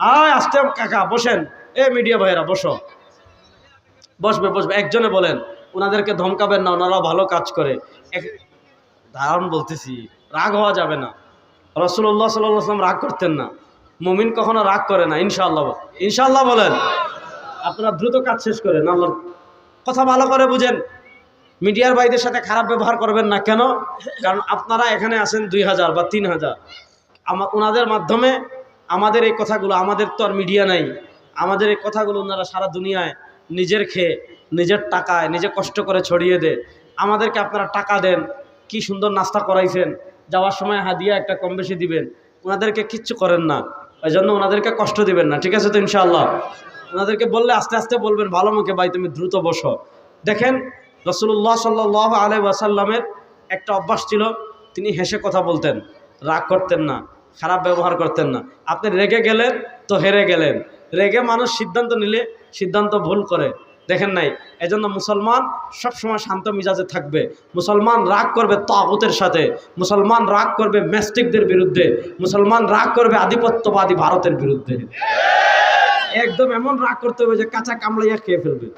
আয় আসতে কাকা বসেন, এ মিডিয়া ভাইয়েরা বসো, বসবে বসবে। একজনে বলেন ওনাদেরকে ধমকাবেন না, ওনারা ভালো কাজ করে। ধারণ বলতেছি, রাগ হওয়া যাবে না। রাসূলুল্লাহ সাল্লাল্লাহু আলাইহি ওয়াসাল্লাম রাগ করতেন না, মুমিন কখনো রাগ করে না। ইনশাআল্লাহ ইনশাআল্লাহ বলেন। আপনারা দ্রুত কাজ শেষ করেন, আল্লাহর কথা ভালো করে বুঝেন। মিডিয়ার ভাইদের সাথে খারাপ ব্যবহার করবেন না। কেন? কারণ আপনারা এখানে আছেন 2000 বা 3000, ওনাদের মাধ্যমে আমাদের এই কথাগুলো, আমাদের তো আর মিডিয়া নাই, আমাদের এই কথাগুলো ওনারা সারা দুনিয়ায় নিজের খেয়ে নিজের টাকায় নিজে কষ্ট করে ছড়িয়ে দেয়। আমাদেরকে আপনারা টাকা দেন, কি সুন্দর নাস্তা করাইছেন, যাওয়ার সময় হাদিয়া একটা কম বেশি দিবেন, ওনাদেরকে কিচ্ছু করেন না। ওই জন্য ওনাদেরকে কষ্ট দিবেন না, ঠিক আছে তো? ইনশাআল্লাহ ওনাদেরকে বললে আস্তে আস্তে বলবেন ভালো মুখে, ভাই তুমি দ্রুত বসো। দেখেন রাসূলুল্লাহ সাল্লাল্লাহু আলাইহি ওয়াসাল্লামের একটা অভ্যাস ছিল, তিনি হেসে কথা বলতেন, রাগ করতেন না, খারাপ ব্যবহার করতেন না। আপনি রেগে গেলেন তো হেরে গেলেন, রেগে মানুষ সিদ্ধান্ত নিলে সিদ্ধান্ত ভুল করে, দেখেন নাই? এজন্য মুসলমান সবসময় শান্ত মিজাজে থাকবে। মুসলমান রাগ করবে তাগুতের সাথে, মুসলমান রাগ করবে ম্যাস্টিকদের বিরুদ্ধে, মুসলমান রাগ করবে আধিপত্যবাদী ভারতের বিরুদ্ধে। একদম এমন রাগ করতে হবে যে কাঁচা কামড়াইয়া খেয়ে ফেলবে।